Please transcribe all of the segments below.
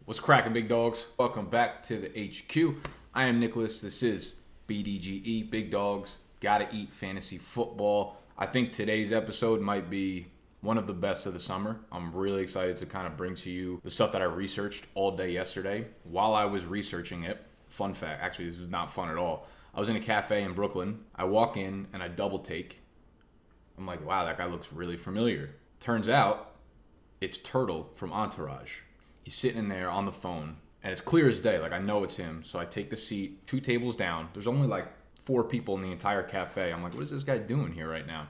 What's cracking, big dogs? Welcome back to the HQ. I am Nicholas. This is BDGE, Big Dogs Gotta Eat Fantasy Football. I think today's episode might be one of the best of the summer. I'm really excited to kind of bring to you the stuff that I researched all day yesterday. While I was researching it, fun fact, actually this was not fun at all. I was in a cafe in Brooklyn. I walk in and I double take. I'm like, wow, that guy looks really familiar. Turns out it's Turtle from Entourage. He's sitting in there on the phone, and it's clear as day. Like, I know it's him. So I take the seat 2 tables down. There's only like 4 people in the entire cafe. I'm like, what is this guy doing here right now?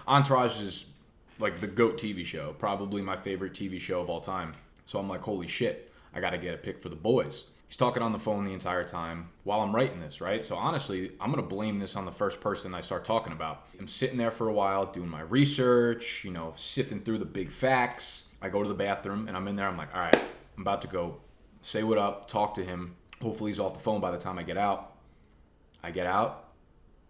Entourage is like the GOAT TV show, probably my favorite TV show of all time. So I'm like, holy shit, I got to get a pick for the boys. He's talking on the phone the entire time while I'm writing this, right? So honestly, I'm going to blame this on the first person I start talking about. I'm sitting there for a while doing my research, sifting through the big facts. I go to the bathroom, and I'm in there. I'm like, all right, I'm about to go say what up, talk to him. Hopefully he's off the phone by the time I get out. I get out,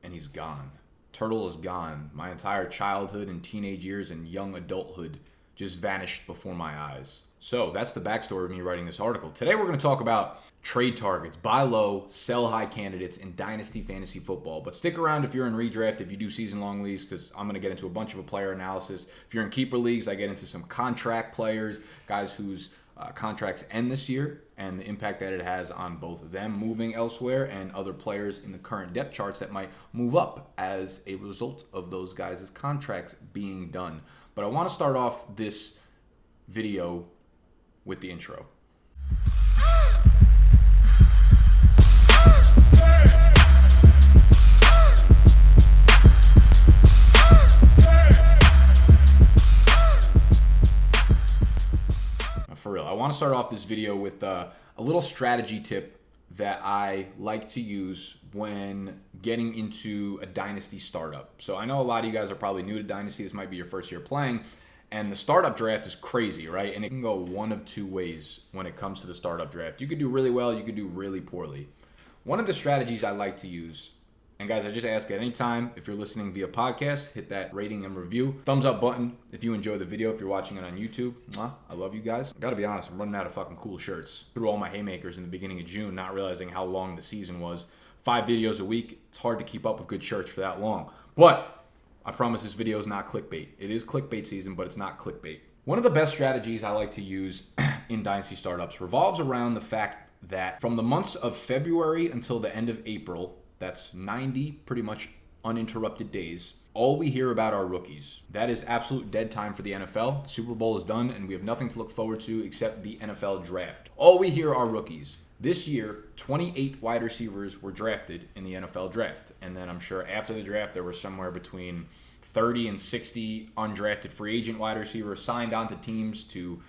and he's gone. Turtle is gone. My entire childhood and teenage years and young adulthood just vanished before my eyes. So that's the backstory of me writing this article. Today we're going to talk about trade targets, buy low, sell high candidates in Dynasty Fantasy Football. But stick around if you're in redraft, if you do season-long leagues, because I'm going to get into a bunch of a player analysis. If you're in keeper leagues, I get into some contract players, guys whose contracts end this year, and the impact that it has on both of them moving elsewhere and other players in the current depth charts that might move up as a result of those guys' contracts being done. But I want to start off this video with the intro. For real, I want to start off this video with a little strategy tip that I like to use when getting into a Dynasty startup. So I know a lot of you guys are probably new to Dynasty. This might be your first year playing. And the startup draft is crazy, right? And it can go one of 2 ways when it comes to the startup draft. You could do really well, you could do really poorly. One of the strategies I like to use, and guys, I just ask at any time, if you're listening via podcast, hit that rating and review. Thumbs up button if you enjoy the video, if you're watching it on YouTube. I love you guys. I gotta be honest, I'm running out of fucking cool shirts. Threw all my haymakers in the beginning of June, not realizing how long the season was. 5 videos a week. It's hard to keep up with good shirts for that long. But I promise this video is not clickbait. It is clickbait season, but it's not clickbait. One of the best strategies I like to use in Dynasty startups revolves around the fact that from the months of February until the end of April, that's 90 pretty much uninterrupted days, all we hear about are rookies. That is absolute dead time for the NFL. The Super Bowl is done, and we have nothing to look forward to except the NFL draft. All we hear are rookies. This year, 28 wide receivers were drafted in the NFL draft. And then I'm sure after the draft, there were somewhere between 30 and 60 undrafted free agent wide receivers signed onto teams to,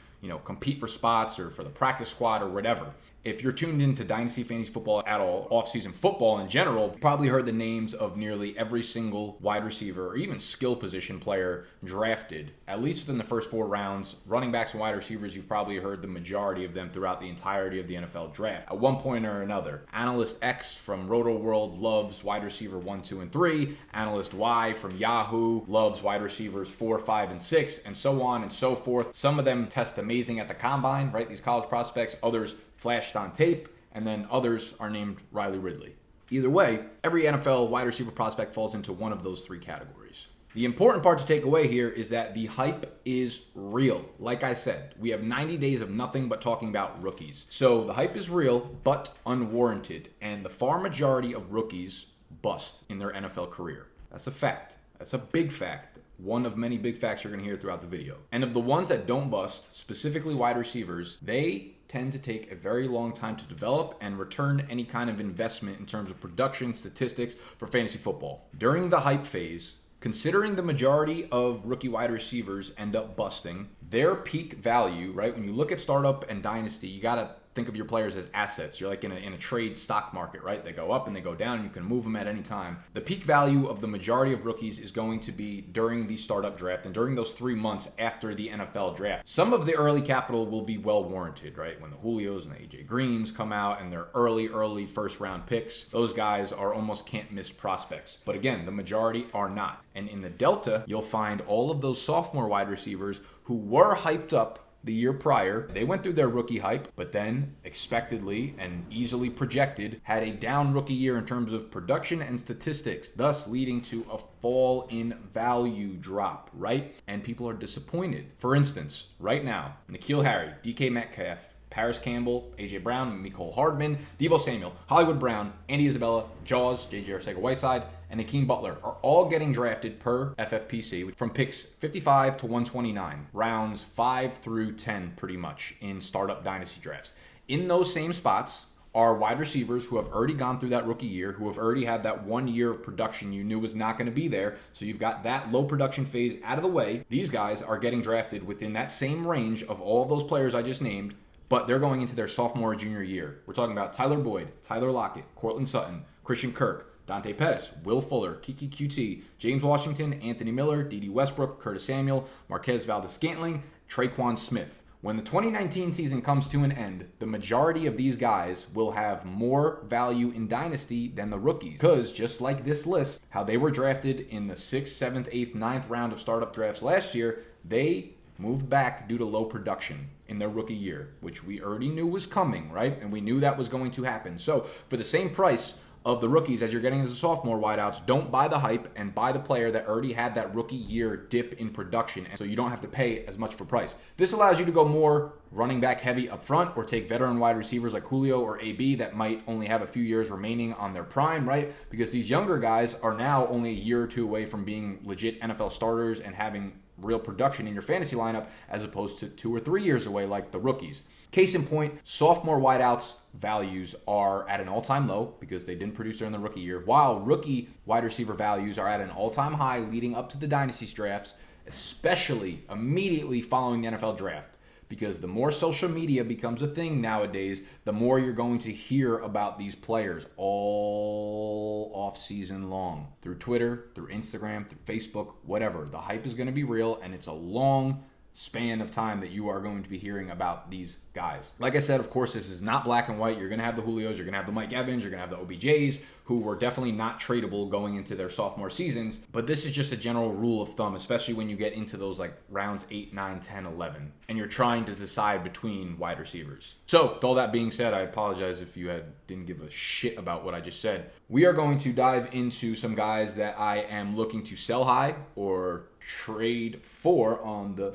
compete for spots or for the practice squad or whatever. If you're tuned into Dynasty Fantasy Football at all, off-season football in general, you probably heard the names of nearly every single wide receiver or even skill position player drafted, at least within the first 4 rounds. Running backs and wide receivers, you've probably heard the majority of them throughout the entirety of the NFL draft. At one point or another, Analyst X from Roto World loves wide receiver 1, 2, and 3. Analyst Y from Yahoo loves wide receivers 4, 5, and 6, and so on and so forth. Some of them test amazing at the combine, right? These college prospects. Others flashed on tape, and then others are named Riley Ridley. Either way, every NFL wide receiver prospect falls into one of those 3 categories. The important part to take away here is that the hype is real. Like I said, we have 90 days of nothing but talking about rookies. So the hype is real, but unwarranted, and the far majority of rookies bust in their NFL career. That's a fact. That's a big fact. One of many big facts you're going to hear throughout the video. And of the ones that don't bust, specifically wide receivers, they tend to take a very long time to develop and return any kind of investment in terms of production statistics for fantasy football. During the hype phase, considering the majority of rookie wide receivers end up busting, their peak value, right? When you look at startup and dynasty, you got to think of your players as assets. You're like in a trade stock market, right? They go up and they go down, and you can move them at any time. The peak value of the majority of rookies is going to be during the startup draft and during those 3 months after the NFL draft. Some of the early capital will be well warranted, right? When the Julios and the AJ Greens come out and they're early first round picks, those guys are almost can't miss prospects. But again, the majority are not. And in the Delta, you'll find all of those sophomore wide receivers who were hyped up the year prior. They went through their rookie hype, but then expectedly and easily projected had a down rookie year in terms of production and statistics, thus leading to a fall in value drop, right? And people are disappointed. For instance, right now, N'Keal Harry, DK Metcalf, Paris Campbell, A.J. Brown, Mecole Hardman, Deebo Samuel, Hollywood Brown, Andy Isabella, Jaws, J.J. Arcega-Whiteside, and Hakeem Butler are all getting drafted per FFPC from picks 55 to 129, rounds 5 through 10 pretty much in startup dynasty drafts. In those same spots are wide receivers who have already gone through that rookie year, who have already had that 1 year of production you knew was not going to be there. So you've got that low production phase out of the way. These guys are getting drafted within that same range of all of those players I just named, but they're going into their sophomore or junior year. We're talking about Tyler Boyd, Tyler Lockett, Courtland Sutton, Christian Kirk, Dante Pettis, Will Fuller, Kiki QT, James Washington, Anthony Miller, Dede Westbrook, Curtis Samuel, Marquez Valdes-Scantling, Traquan Smith. When the 2019 season comes to an end, the majority of these guys will have more value in Dynasty than the rookies. Because just like this list, how they were drafted in the 6th, 7th, 8th, 9th round of startup drafts last year, they moved back due to low production in their rookie year, which we already knew was coming, right? And we knew that was going to happen. So for the same price of the rookies as you're getting as a sophomore wideouts, don't buy the hype and buy the player that already had that rookie year dip in production, and so you don't have to pay as much for price. This allows you to go more running back heavy up front, or take veteran wide receivers like Julio or AB that might only have a few years remaining on their prime, right? Because these younger guys are now only a year or two away from being legit NFL starters and having real production in your fantasy lineup, as opposed to 2 or 3 years away like the rookies. Case in point, sophomore wideouts values are at an all-time low because they didn't produce during the rookie year, while rookie wide receiver values are at an all-time high leading up to the dynasty drafts, especially immediately following the NFL draft. Because the more social media becomes a thing nowadays, the more you're going to hear about these players all off season long. Through Twitter, through Instagram, through Facebook, whatever. The hype is going to be real, and it's a long span of time that you are going to be hearing about these guys. Like I said, of course, this is not black and white. You're going to have the Julios, you're going to have the Mike Evans, you're going to have the OBJs, who were definitely not tradable going into their sophomore seasons. But this is just a general rule of thumb, especially when you get into those like rounds 8, 9, 10, 11, and you're trying to decide between wide receivers. So with all that being said, I apologize if you didn't give a shit about what I just said. We are going to dive into some guys that I am looking to sell high or trade for on the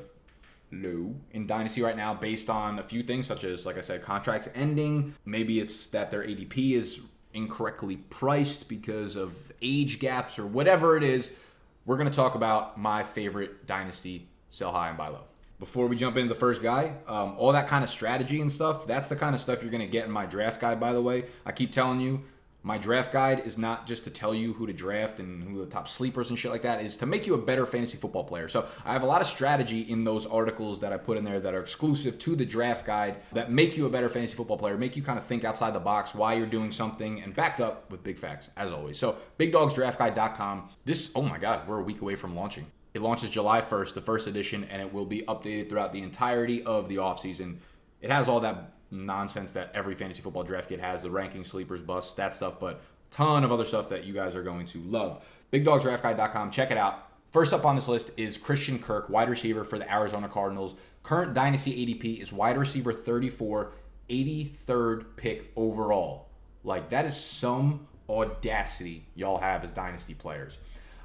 low in Dynasty right now, based on a few things, such as, like I said, contracts ending. Maybe it's that their ADP is incorrectly priced because of age gaps or whatever it is. We're going to talk about my favorite Dynasty sell high and buy low. Before we jump into the first guy, all that kind of strategy and stuff, that's the kind of stuff you're going to get in my draft guide, by the way. I keep telling you, my draft guide is not just to tell you who to draft and who the top sleepers and shit like that. It is to make you a better fantasy football player. So I have a lot of strategy in those articles that I put in there that are exclusive to the draft guide that make you a better fantasy football player, make you kind of think outside the box why you're doing something, and backed up with big facts, as always. So bigdogsdraftguide.com. This, oh my God, we're a week away from launching. It launches July 1st, the first edition, and it will be updated throughout the entirety of the offseason. It has all that nonsense that every fantasy football draft kit has, the ranking, sleepers, busts, that stuff, but a ton of other stuff that you guys are going to love. BigDogsDraftGuide.com, check it out. First up on this list is Christian Kirk, wide receiver for the Arizona Cardinals. Current Dynasty ADP is wide receiver 34, 83rd pick overall. Like, that is some audacity y'all have as Dynasty players.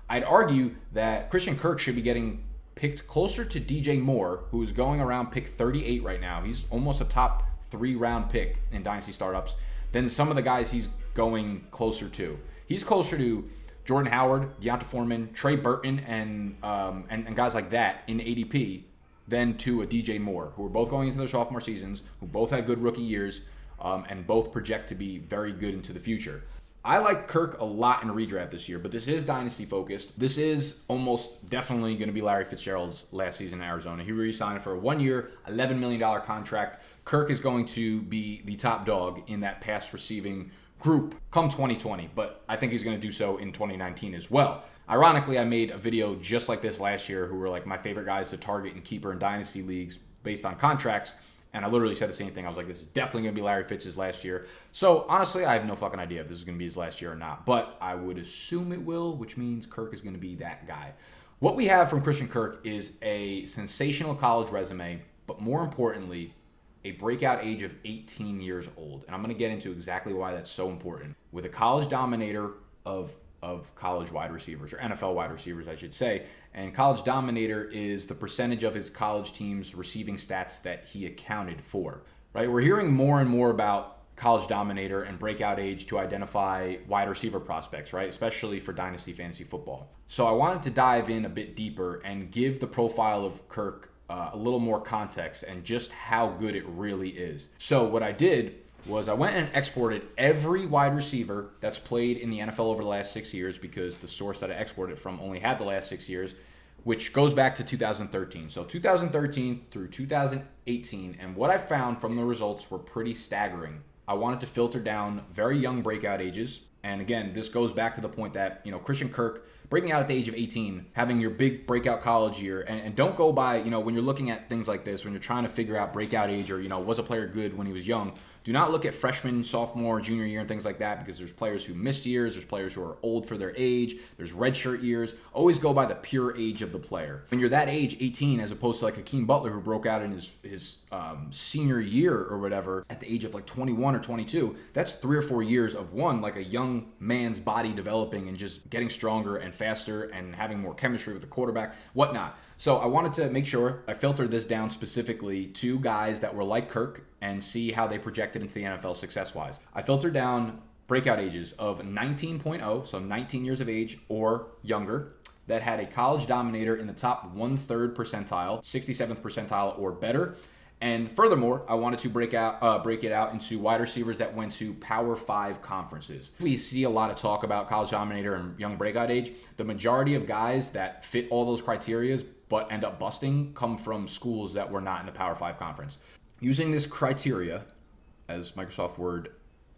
I'd argue that Christian Kirk should be getting picked closer to DJ Moore, who is going around pick 38 right now. He's almost a top 3-round pick in Dynasty startups than some of the guys he's going closer to. He's closer to Jordan Howard, Deonta Foreman, Trey Burton, and guys like that in ADP than to a DJ Moore, who are both going into their sophomore seasons, who both had good rookie years, and both project to be very good into the future. I like Kirk a lot in redraft this year, but this is Dynasty focused. This is almost definitely going to be Larry Fitzgerald's last season in Arizona. He re-signed for a 1-year, $11 million contract. Kirk is going to be the top dog in that pass receiving group come 2020, but I think he's going to do so in 2019 as well. Ironically, I made a video just like this last year who were like my favorite guys to target and keeper in Dynasty leagues based on contracts, and I literally said the same thing. I was like, this is definitely going to be Larry Fitz's last year. So honestly, I have no fucking idea if this is going to be his last year or not, but I would assume it will, which means Kirk is going to be that guy. What we have from Christian Kirk is a sensational college resume, but more importantly, a breakout age of 18 years old. And I'm going to get into exactly why that's so important. With a college dominator of college wide receivers, or NFL wide receivers, I should say. And college dominator is the percentage of his college team's receiving stats that he accounted for, right? We're hearing more and more about college dominator and breakout age to identify wide receiver prospects, right? Especially for Dynasty fantasy football. So I wanted to dive in a bit deeper and give the profile of Kirk a little more context and just how good it really is. So what I did was I went and exported every wide receiver that's played in the NFL over the last 6 years, because the source that I exported it from only had the last 6 years, which goes back to 2013. So 2013 through 2018, and what I found from the results were pretty staggering. I wanted to filter down very young breakout ages. And again, this goes back to the point that, Christian Kirk, breaking out at the age of 18, having your big breakout college year, and don't go by, when you're looking at things like this, when you're trying to figure out breakout age or, was a player good when he was young, do not look at freshman, sophomore, junior year and things like that, because there's players who missed years, there's players who are old for their age, there's redshirt years. Always go by the pure age of the player. When you're that age, 18, as opposed to like Hakeem Butler, who broke out in his senior year or whatever at the age of like 21 or 22, that's 3 or 4 years of like a young man's body developing and just getting stronger and faster and having more chemistry with the quarterback, whatnot. So I wanted to make sure I filtered this down specifically to guys that were like Kirk and see how they projected into the NFL success-wise. I filtered down breakout ages of 19.0, so 19 years of age or younger, that had a college dominator in the top 1/3 percentile, 67th percentile or better. And furthermore, I wanted to break it out into wide receivers that went to Power 5 conferences. We see a lot of talk about college dominator and young breakout age. The majority of guys that fit all those criteria but end up busting come from schools that were not in the Power 5 conference. Using this criteria, as Microsoft Word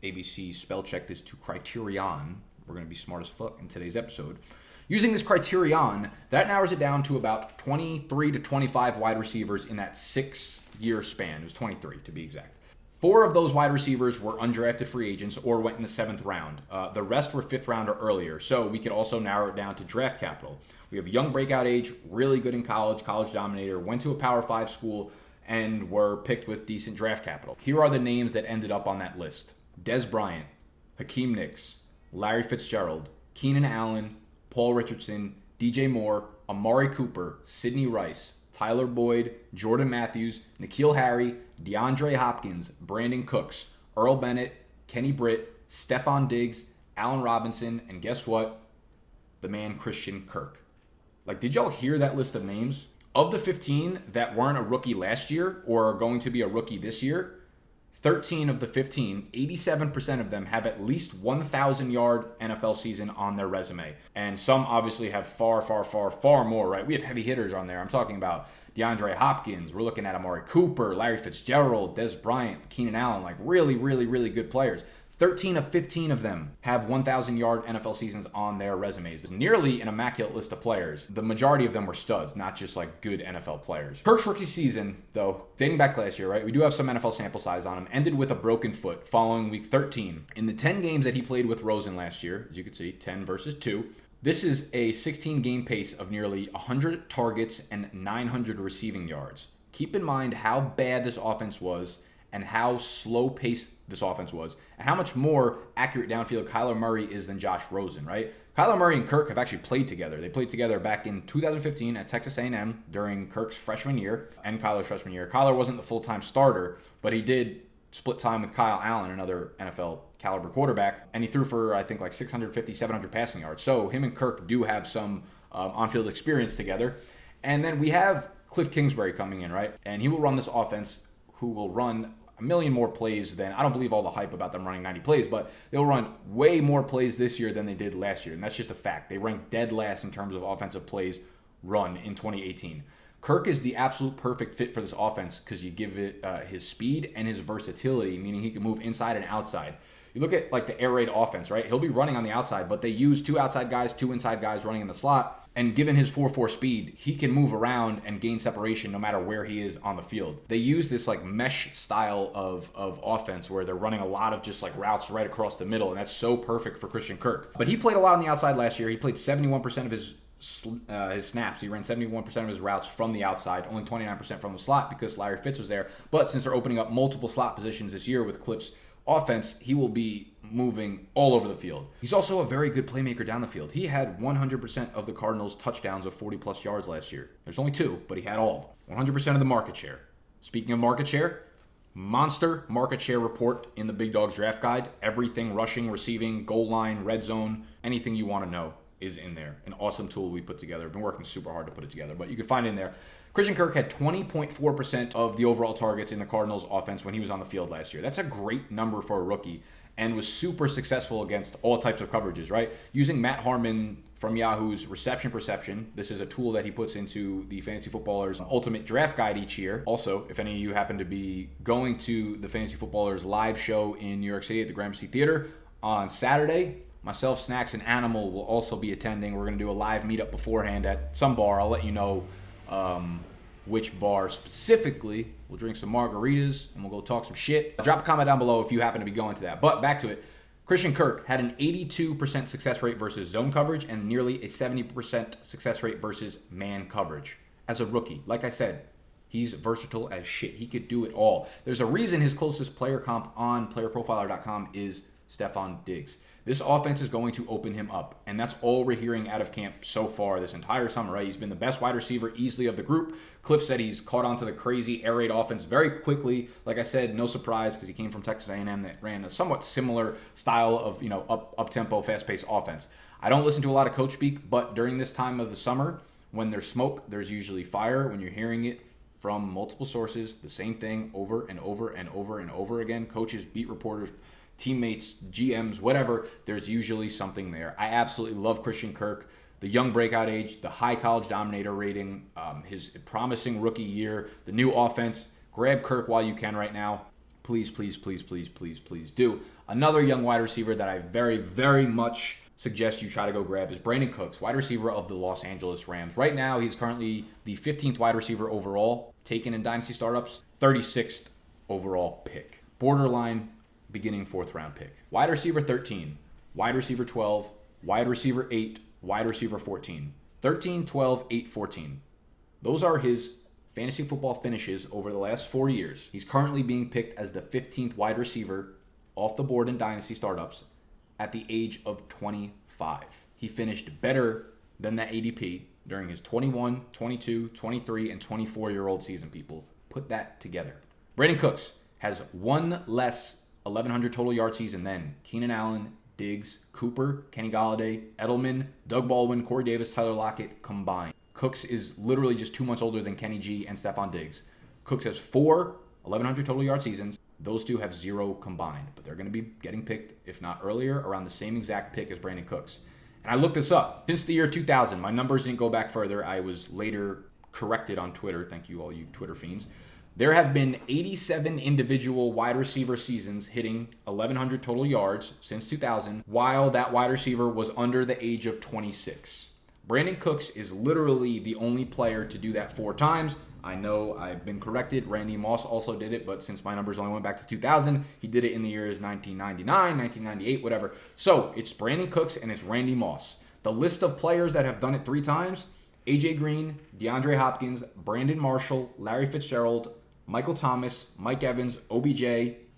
ABC spell check this to criterion, we're going to be smart as fuck in today's episode. Using this criterion, that narrows it down to about 23 to 25 wide receivers in that 6-year span. It was 23 to be exact. 4 of those wide receivers were undrafted free agents or went in the 7th round. The rest were 5th round or earlier, so we could also narrow it down to draft capital. We have young breakout age, really good in college dominator, went to a Power 5 school, and were picked with decent draft capital. Here are the names that ended up on that list: Dez Bryant, Hakeem Nicks, Larry Fitzgerald, Keenan Allen, Paul Richardson, DJ Moore, Amari Cooper, Sidney Rice, Tyler Boyd, Jordan Matthews, N'Keal Harry, DeAndre Hopkins, Brandin Cooks, Earl Bennett, Kenny Britt, Stephon Diggs, Allen Robinson, and guess what? The man Christian Kirk. Like, did y'all hear that list of names? Of the 15 that weren't a rookie last year or are going to be a rookie this year, 13 of the 15, 87% of them have at least 1,000-yard NFL season on their resume. And some obviously have far, far, far, far more, right? We have heavy hitters on there. I'm talking about DeAndre Hopkins. We're looking at Amari Cooper, Larry Fitzgerald, Dez Bryant, Keenan Allen, like really, really, really good players. 13 of 15 of them have 1,000-yard NFL seasons on their resumes. It's nearly an immaculate list of players. The majority of them were studs, not just like good NFL players. Kirk's rookie season, though, dating back to last year, right? We do have some NFL sample size on him. Ended with a broken foot following week 13. In the 10 games that he played with Rosen last year, as you can see, 10 versus 2, this is a 16-game pace of nearly 100 targets and 900 receiving yards. Keep in mind how bad this offense was and how slow-paced this offense was, and how much more accurate downfield Kyler Murray is than Josh Rosen, right? Kyler Murray and Kirk have actually played together. They played together back in 2015 at Texas A&M during Kirk's freshman year and Kyler's freshman year. Kyler wasn't the full-time starter, but he did split time with Kyle Allen, another NFL caliber quarterback, and he threw for, I think, like 650, 700 passing yards. So him and Kirk do have some on-field experience together. And then we have Cliff Kingsbury coming in, right? And he will run this offense, who will run a million more plays than, I don't believe all the hype about them running 90 plays, but they'll run way more plays this year than they did last year. And that's just a fact. They ranked dead last in terms of offensive plays run in 2018. Kirk is the absolute perfect fit for this offense because you give it his speed and his versatility, meaning he can move inside and outside. You look at like the air raid offense, right? He'll be running on the outside, but they use 2 outside guys, 2 inside guys running in the slot. And given his 4.4 speed, he can move around and gain separation no matter where he is on the field. They use this like mesh style of offense where they're running a lot of just like routes right across the middle, and that's so perfect for Christian Kirk. But he played a lot on the outside last year. He played 71% of his his snaps. He ran 71% of his routes from the outside, only 29% from the slot because Larry Fitz was there. But since they're opening up multiple slot positions this year with Cliff's offense, he will be moving all over the field. He's also a very good playmaker down the field. He had 100% of the Cardinals' touchdowns of 40-plus yards last year. There's only 2, but he had all of them. 100% of the market share. Speaking of market share, monster market share report in the Big Dogs Draft Guide. Everything rushing, receiving, goal line, red zone, anything you want to know is in there. An awesome tool we put together. I've been working super hard to put it together, but you can find it in there. Christian Kirk had 20.4% of the overall targets in the Cardinals offense when he was on the field last year. That's a great number for a rookie and was super successful against all types of coverages, right? Using Matt Harmon from Yahoo's Reception Perception. This is a tool that he puts into the Fantasy Footballers Ultimate Draft Guide each year. Also, if any of you happen to be going to the Fantasy Footballers live show in New York City at the Gramercy Theater on Saturday, myself, Snacks, and Animal will also be attending. We're going to do a live meetup beforehand at some bar. I'll let you know which bar specifically. We'll drink some margaritas and we'll go talk some shit. Drop a comment down below if you happen to be going to that. But back to it. Christian Kirk had an 82% success rate versus zone coverage and nearly a 70% success rate versus man coverage as a rookie. Like I said, he's versatile as shit. He could do it all. There's a reason his closest player comp on playerprofiler.com is Stephon Diggs. This offense is going to open him up, and that's all we're hearing out of camp so far this entire summer, right? He's been the best wide receiver easily of the group. Cliff said he's caught on to the crazy air raid offense very quickly. Like I said, no surprise because he came from Texas A&M that ran a somewhat similar style of, up-tempo, fast-paced offense. I don't listen to a lot of coach speak, but during this time of the summer, when there's smoke, there's usually fire. When you're hearing it from multiple sources, the same thing over and over and over and over again, coaches, beat reporters, teammates, GMs, whatever, there's usually something there. I absolutely love Christian Kirk. The young breakout age, the high college dominator rating, his promising rookie year, the new offense. Grab Kirk while you can right now. Please, please, please, please, please, please do. Another young wide receiver that I very, very much suggest you try to go grab is Brandin Cooks, wide receiver of the Los Angeles Rams. Right now, he's currently the 15th wide receiver overall, taken in Dynasty startups, 36th overall pick. Borderline beginning 4th round pick. Wide receiver 13, wide receiver 12, wide receiver 8, wide receiver 14. 13, 12, 8, 14. Those are his fantasy football finishes over the last 4 years. He's currently being picked as the 15th wide receiver off the board in Dynasty startups at the age of 25. He finished better than that ADP during his 21, 22, 23, and 24-year-old season, people. Put that together. Brandin Cooks has one less 1,100 total yard season than Keenan Allen, Diggs, Cooper, Kenny Golladay, Edelman, Doug Baldwin, Corey Davis, Tyler Lockett combined. Cooks is literally just 2 months older than Kenny G and Stephon Diggs. Cooks has 4 1,100 total yard seasons. Those two have 0 combined, but they're going to be getting picked, if not earlier, around the same exact pick as Brandin Cooks. And I looked this up. Since the year 2000, my numbers didn't go back further. I was later corrected on Twitter. Thank you, all you Twitter fiends. There have been 87 individual wide receiver seasons hitting 1,100 total yards since 2000, while that wide receiver was under the age of 26. Brandin Cooks is literally the only player to do that 4 times. I know I've been corrected. Randy Moss also did it, but since my numbers only went back to 2000, he did it in the years 1999, 1998, whatever. So it's Brandin Cooks and it's Randy Moss. The list of players that have done it 3 times: AJ Green, DeAndre Hopkins, Brandon Marshall, Larry Fitzgerald, Michael Thomas, Mike Evans, OBJ.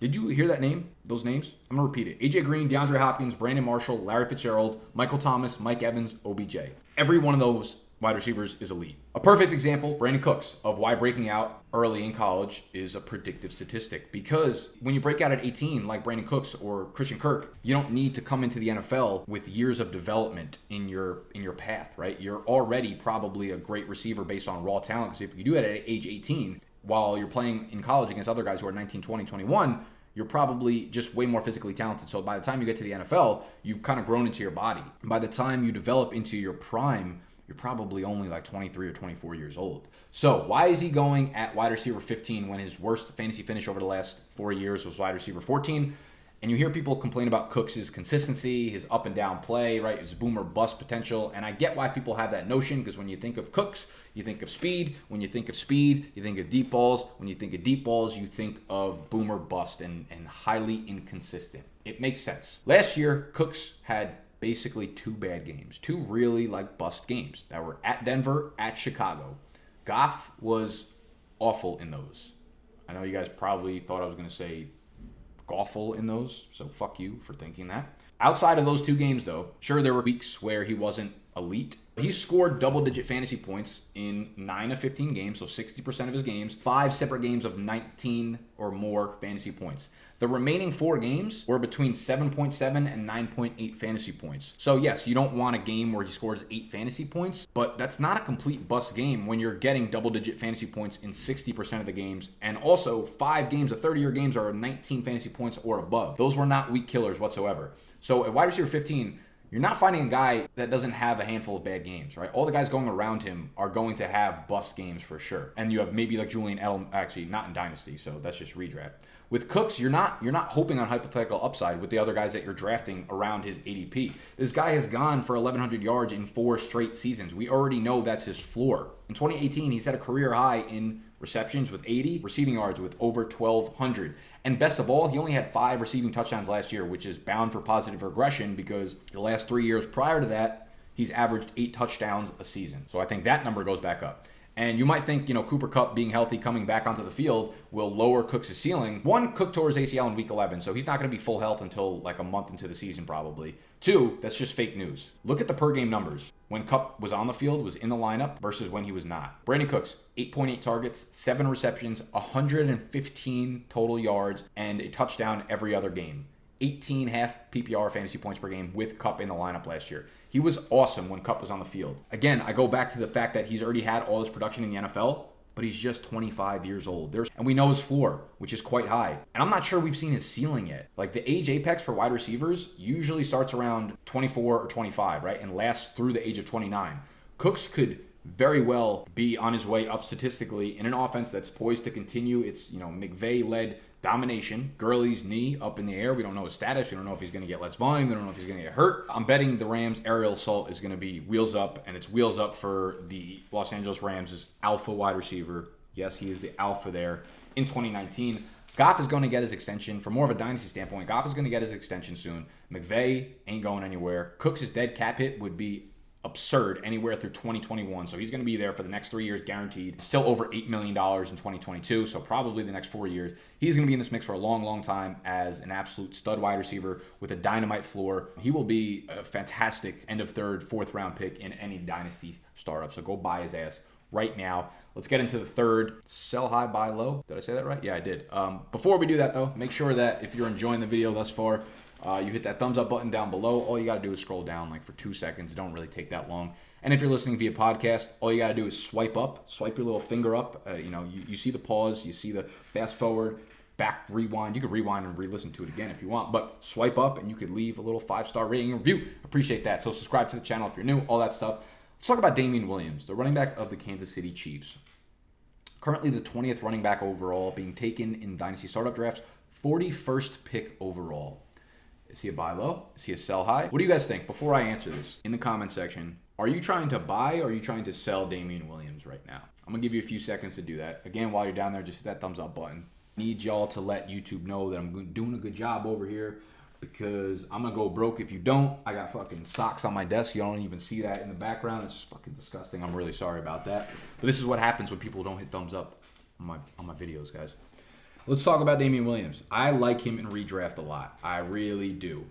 Did you hear that name? Those names? I'm going to repeat it. AJ Green, DeAndre Hopkins, Brandon Marshall, Larry Fitzgerald, Michael Thomas, Mike Evans, OBJ. Every one of those wide receivers is elite. A perfect example, Brandin Cooks, of why breaking out early in college is a predictive statistic. Because when you break out at 18, like Brandin Cooks or Christian Kirk, you don't need to come into the NFL with years of development in your path, right? You're already probably a great receiver based on raw talent. Because if you do it at age 18, while you're playing in college against other guys who are 19, 20, 21, you're probably just way more physically talented. So by the time you get to the NFL, you've kind of grown into your body. By the time you develop into your prime, you're probably only like 23 or 24 years old. So why is he going at wide receiver 15 when his worst fantasy finish over the last 4 years was wide receiver 14? And you hear people complain about Cooks' consistency, his up and down play, right? His boom or bust potential. And I get why people have that notion, because when you think of Cooks, you think of speed. When you think of speed, you think of deep balls. When you think of deep balls, you think of boom or bust and highly inconsistent. It makes sense. Last year, Cooks had basically 2 bad games, 2 really like bust games that were at Denver, at Chicago. Goff was awful in those. I know you guys probably thought I was going to say awful in those, so fuck you for thinking that. Outside of those 2 games, though, sure, there were weeks where he wasn't elite. He scored double-digit fantasy points in 9 of 15 games, so 60% of his games, 5 separate games of 19 or more fantasy points. The remaining 4 games were between 7.7 and 9.8 fantasy points. So yes, you don't want a game where he scores 8 fantasy points, but that's not a complete bust game when you're getting double-digit fantasy points in 60% of the games. And also 5 games of 30-year games are 19 fantasy points or above. Those were not weak killers whatsoever. So at wide receiver 15, you're not finding a guy that doesn't have a handful of bad games, right? All the guys going around him are going to have bust games for sure. And you have maybe like Julian Edelman, actually not in Dynasty, so that's just redraft. With Cooks, you're not hoping on hypothetical upside with the other guys that you're drafting around his ADP. This guy has gone for 1,100 yards in 4 straight seasons. We already know that's his floor. In 2018, he set a career high in receptions with 80, receiving yards with over 1,200. And best of all, he only had 5 receiving touchdowns last year, which is bound for positive regression because the last 3 years prior to that, he's averaged 8 touchdowns a season. So I think that number goes back up. And you might think, Cooper Kupp being healthy, coming back onto the field will lower Cooks' ceiling. 1, Cook tore his ACL in week 11, so he's not going to be full health until like a month into the season probably. 2, that's just fake news. Look at the per game numbers. When Kupp was on the field, was in the lineup versus when he was not. Brandin Cooks, 8.8 targets, 7 receptions, 115 total yards, and a touchdown every other game. 18 half PPR fantasy points per game with Kupp in the lineup last year. He was awesome when Kupp was on the field. Again, I go back to the fact that he's already had all his production in the NFL, but he's just 25 years old. And we know his floor, which is quite high. And I'm not sure we've seen his ceiling yet. Like the age apex for wide receivers usually starts around 24 or 25, right? And lasts through the age of 29. Cooks could very well be on his way up statistically in an offense that's poised to continue its, McVay-led domination. Gurley's knee up in the air. We don't know his status. We don't know if he's going to get less volume. We don't know if he's going to get hurt. I'm betting the Rams' aerial assault is going to be wheels up, and it's wheels up for the Los Angeles Rams' alpha wide receiver. Yes, he is the alpha there in 2019. Goff is going to get his extension. From more of a dynasty standpoint, Goff is going to get his extension soon. McVay ain't going anywhere. Cooks' dead cap hit would be absurd anywhere through 2021. So he's going to be there for the next 3 years guaranteed. Still over $8 million in 2022. So probably the next 4 years. He's going to be in this mix for a long, long time as an absolute stud wide receiver with a dynamite floor. He will be a fantastic end of 3rd, 4th round pick in any dynasty startup. So go buy his ass right now. Let's get into the 3rd. Sell high, buy low. Did I say that right? Yeah, I did. Before we do that though, make sure that if you're enjoying the video thus far, you hit that thumbs up button down below. All you got to do is scroll down like for 2 seconds. It don't really take that long. And if you're listening via podcast, all you got to do is swipe up, swipe your little finger up. You see the pause, you see the fast forward, back rewind. You could rewind and re-listen to it again if you want, but swipe up and you could leave a little 5-star rating and review. Appreciate that. So subscribe to the channel if you're new, all that stuff. Let's talk about Damien Williams, the running back of the Kansas City Chiefs. Currently the 20th running back overall, being taken in Dynasty startup drafts, 41st pick overall. Is he a buy low? Is he a sell high? What do you guys think? Before I answer this, in the comment section, are you trying to buy or are you trying to sell Damien Williams right now? I'm going to give you a few seconds to do that. Again, while you're down there, just hit that thumbs up button. I need y'all to let YouTube know that I'm doing a good job over here because I'm going to go broke if you don't. I got fucking socks on my desk. You don't even see that in the background. It's fucking disgusting. I'm really sorry about that. But this is what happens when people don't hit thumbs up on my videos, guys. Let's talk about Damien Williams. I like him in redraft a lot. I really do.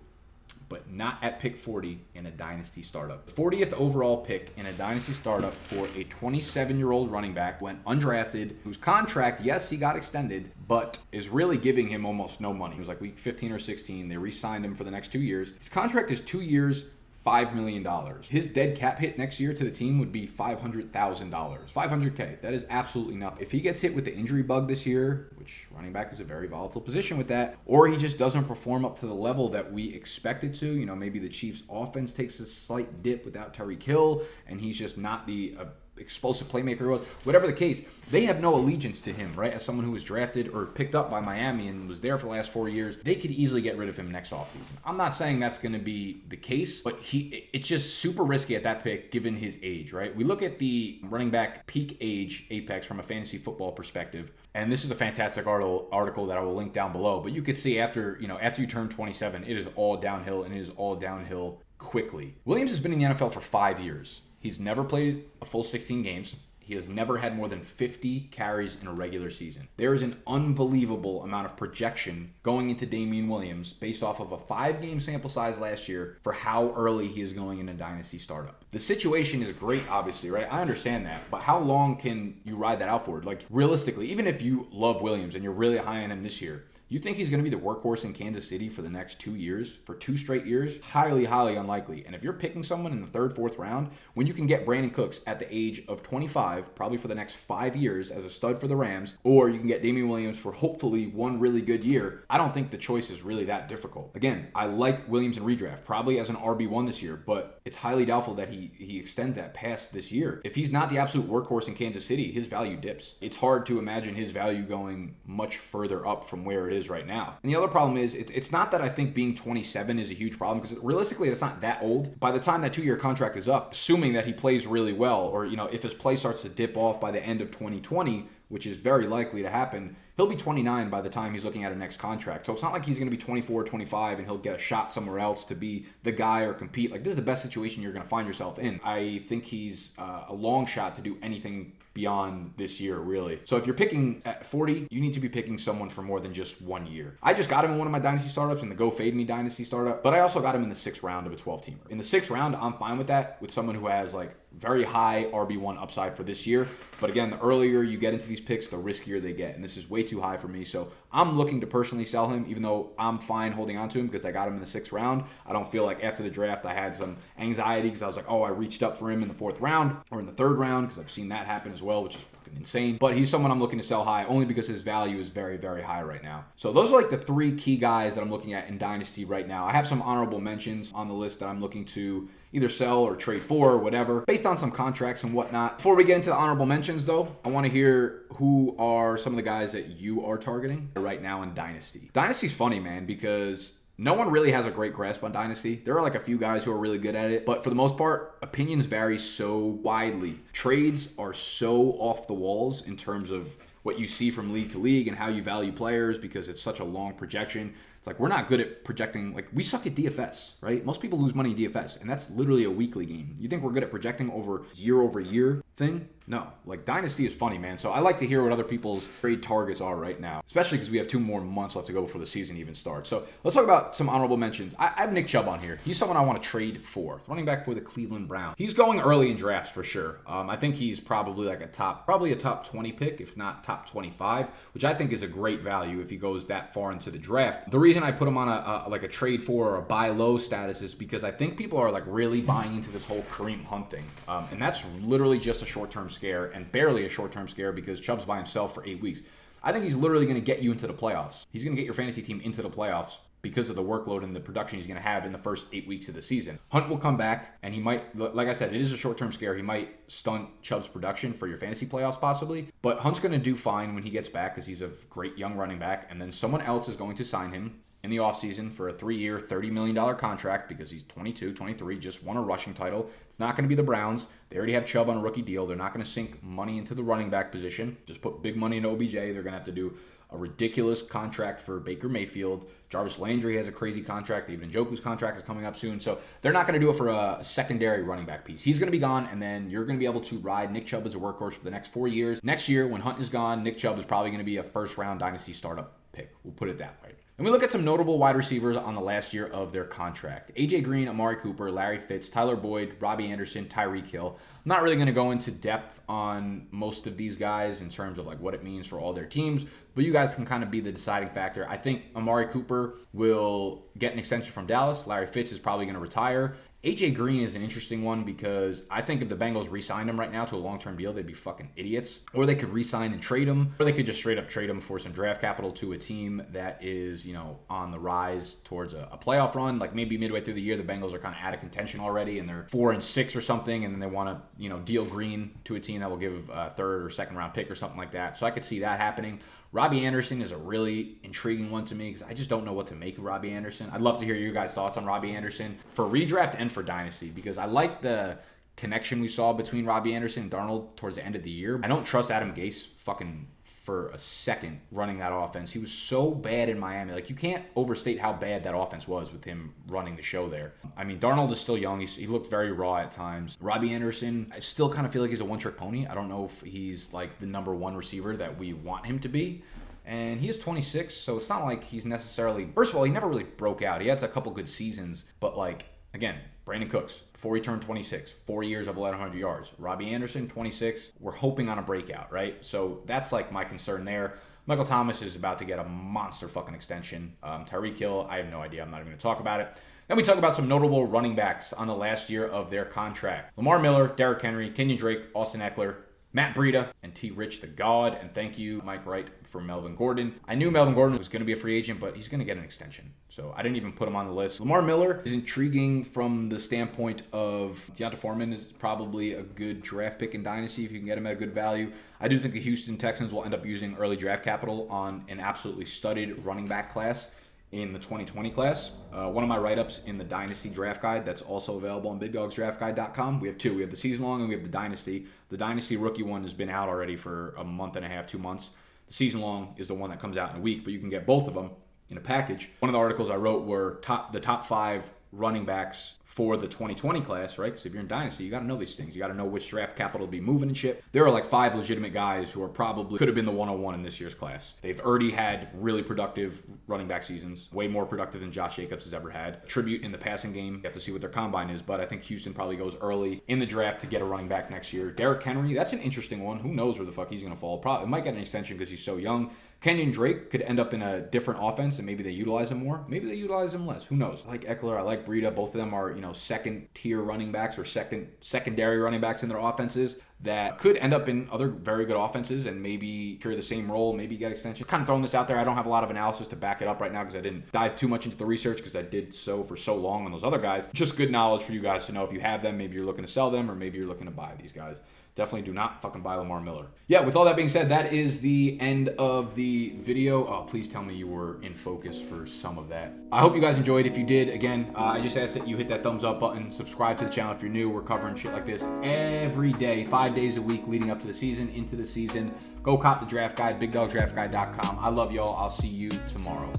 But not at pick 40 in a dynasty startup. 40th overall pick in a dynasty startup for a 27-year-old running back, went undrafted, whose contract, yes, he got extended, but is really giving him almost no money. It was like week 15 or 16. They re-signed him for the next 2 years. His contract is 2 years, $5 million. His dead cap hit next year to the team would be $500,000. $500K. That is absolutely nothing. If he gets hit with the injury bug this year, which running back is a very volatile position with that, or he just doesn't perform up to the level that we expect it to, maybe the Chiefs offense takes a slight dip without Tyreek Hill, and he's just not the explosive playmaker he was. Whatever the case, they have no allegiance to him, right? As someone who was drafted or picked up by Miami and was there for the last 4 years, they could easily get rid of him next offseason. I'm not saying that's going to be the case, but it's just super risky at that pick given his age, right? We look at the running back peak age apex from a fantasy football perspective, And this is a fantastic article that I will link down below. But you could see after you turn 27, it is all downhill, and it is all downhill quickly. Williams has been in the NFL for 5 years. He's never played a full 16 games. He has never had more than 50 carries in a regular season. There is an unbelievable amount of projection going into Damien Williams based off of a 5-game sample size last year for how early he is going in a dynasty startup. The situation is great, obviously, right? I understand that, but how long can you ride that out for? Like, realistically, even if you love Williams and you're really high on him this year, you think he's going to be the workhorse in Kansas City for the next 2 years, for 2 straight years? Highly, highly unlikely. And if you're picking someone in the 3rd, 4th round, when you can get Brandin Cooks at the age of 25, probably for the next 5 years as a stud for the Rams, or you can get Damien Williams for hopefully 1 really good year, I don't think the choice is really that difficult. Again, I like Williams in redraft, probably as an RB1 this year, but it's highly doubtful that he extends that past this year. If he's not the absolute workhorse in Kansas City, his value dips. It's hard to imagine his value going much further up from where it is right now. And the other problem is, it's not that I think being 27 is a huge problem, because realistically, that's not that old. By the time that 2-year contract is up, assuming that he plays really well, or if his play starts to dip off by the end of 2020, which is very likely to happen, he'll be 29 by the time he's looking at a next contract. So it's not like he's going to be 24 or 25 and he'll get a shot somewhere else to be the guy or compete. Like, this is the best situation you're going to find yourself in. I think he's a long shot to do anything beyond this year, really. So if you're picking at 40, you need to be picking someone for more than just 1 year. I just got him in one of my dynasty startups, in the Go Fade Me dynasty startup, but I also got him in the 6th round of a 12-teamer. In the 6th round, I'm fine with that, with someone who has like very high RB1 upside for this year. But again, the earlier you get into these picks, the riskier they get. And this is way too high for me. So I'm looking to personally sell him, even though I'm fine holding on to him because I got him in the 6th round. I don't feel like after the draft I had some anxiety because I was like, oh, I reached up for him in the 4th round or in the 3rd round, because I've seen that happen as well, which is fucking insane. But he's someone I'm looking to sell high only because his value is very, very high right now. So those are like the 3 key guys that I'm looking at in Dynasty right now. I have some honorable mentions on the list that I'm looking to either sell or trade for or whatever, based on some contracts and whatnot. Before we get into the honorable mentions, though, I want to hear who are some of the guys that you are targeting right now in Dynasty. Dynasty's funny, man, because no one really has a great grasp on Dynasty. There are like a few guys who are really good at it, but for the most part, opinions vary so widely. Trades are so off the walls in terms of what you see from league to league and how you value players, because it's such a long projection. It's like, we're not good at projecting. Like, we suck at DFS, right? Most people lose money in DFS, and that's literally a weekly game. You think we're good at projecting over year thing? No. Like, Dynasty is funny, man. So I like to hear what other people's trade targets are right now, especially because we have 2 more months left to go before the season even starts. So let's talk about some honorable mentions. I have Nick Chubb on here. He's someone I want to trade for. Running back for the Cleveland Browns. He's going early in drafts for sure. I think he's probably like a top 20 pick, if not top 25, which I think is a great value if he goes that far into the draft. The reason I put him on a trade for or a buy low status is because I think people are like really buying into this whole Kareem Hunt thing. And that's literally just a short-term scare, and barely a short-term scare because Chubb's by himself for 8 weeks. I think he's literally going to get you into the playoffs. He's going to get your fantasy team into the playoffs because of the workload and the production he's going to have in the first 8 weeks of the season. Hunt will come back, and he might, like I said, it is a short-term scare. He might stunt Chubb's production for your fantasy playoffs possibly, but Hunt's going to do fine when he gets back because he's a great young running back, and then someone else is going to sign him in the offseason for a 3-year, $30 million contract because he's 22, 23, just won a rushing title. It's not going to be the Browns. They already have Chubb on a rookie deal. They're not going to sink money into the running back position. Just put big money into OBJ. They're going to have to do a ridiculous contract for Baker Mayfield. Jarvis Landry has a crazy contract. Even Njoku's contract is coming up soon. So they're not going to do it for a secondary running back piece. He's going to be gone, and then you're going to be able to ride Nick Chubb as a workhorse for the next 4 years. Next year, when Hunt is gone, Nick Chubb is probably going to be a first-round dynasty startup pick. We'll put it that way. And we look at some notable wide receivers on the last year of their contract. AJ Green, Amari Cooper, Larry Fitz, Tyler Boyd, Robby Anderson, Tyreek Hill. I'm not really going to go into depth on most of these guys in terms of like what it means for all their teams, but you guys can kind of be the deciding factor. I think Amari Cooper will get an extension from Dallas. Larry Fitz is probably going to retire. AJ Green is an interesting one because I think if the Bengals re-signed him right now to a long-term deal, they'd be fucking idiots. Or they could re-sign and trade him, or they could just straight up trade him for some draft capital to a team that is, on the rise towards a playoff run. Like maybe midway through the year, the Bengals are kind of out of contention already and they're 4-6 or something, and then they want to, deal Green to a team that will give a 3rd or 2nd round pick or something like that. So I could see that happening. Robby Anderson is a really intriguing one to me because I just don't know what to make of Robby Anderson. I'd love to hear your guys' thoughts on Robby Anderson for redraft and for Dynasty because I like the connection we saw between Robby Anderson and Darnold towards the end of the year. I don't trust Adam Gase fucking for a second running that offense. He was so bad in Miami. Like, you can't overstate how bad that offense was with him running the show there. I mean, Darnold is still young. He looked very raw at times. Robby Anderson, I still kind of feel like he's a one-trick pony. I don't know if he's like the number one receiver that we want him to be. And he is 26, so it's not like he's necessarily... First of all, he never really broke out. He had a couple good seasons, but like, again, Brandin Cooks, before he turned 26, 4 years of 1,100 yards. Robby Anderson, 26. We're hoping on a breakout, right? So that's like my concern there. Michael Thomas is about to get a monster fucking extension. Tyreek Hill, I have no idea. I'm not even going to talk about it. Then we talk about some notable running backs on the last year of their contract. Lamar Miller, Derrick Henry, Kenyon Drake, Austin Eckler, Matt Breida, and T. Rich the God. And thank you, Mike Wright, for Melvin Gordon. I knew Melvin Gordon was going to be a free agent, but he's going to get an extension. So I didn't even put him on the list. Lamar Miller is intriguing from the standpoint of Foreman is probably a good draft pick in Dynasty if you can get him at a good value. I do think the Houston Texans will end up using early draft capital on an absolutely studded running back class in the 2020 class. One of my write-ups in the Dynasty draft guide that's also available on BigDogsDraftGuide.com. We have two. We have the season long and we have the Dynasty. The Dynasty rookie one has been out already for a month and a half, 2 months. The season long is the one that comes out in a week, but you can get both of them in a package. One of the articles I wrote were the top 5 running backs for the 2020 class, right? Because if you're in Dynasty, you got to know these things. You got to know which draft capital to be moving and shit. There are like 5 legitimate guys who are probably could have been the 101 in this year's class. They've already had really productive running back seasons, way more productive than Josh Jacobs has ever had. Tribute in the passing game. You have to see what their combine is, but I think Houston probably goes early in the draft to get a running back next year. Derrick Henry, that's an interesting one. Who knows where the fuck he's going to fall? Probably might get an extension because he's so young. Kenyon Drake could end up in a different offense and maybe they utilize him more. Maybe they utilize him less. Who knows? I like Eckler. I like Breida. Both of them are, second tier running backs or secondary running backs in their offenses that could end up in other very good offenses and maybe share the same role, maybe get extensions. Kind of throwing this out there. I don't have a lot of analysis to back it up right now because I didn't dive too much into the research because I did so for so long on those other guys. Just good knowledge for you guys to know if you have them, maybe you're looking to sell them or maybe you're looking to buy these guys. Definitely do not fucking buy Lamar Miller. Yeah, with all that being said, that is the end of the video. Oh, please tell me you were in focus for some of that. I hope you guys enjoyed. If you did, again, I just ask that you hit that thumbs up button, subscribe to the channel if you're new. We're covering shit like this every day, 5 days a week leading up to the season, into the season. Go cop the draft guide, BigDogDraftGuide.com. I love y'all. I'll see you tomorrow.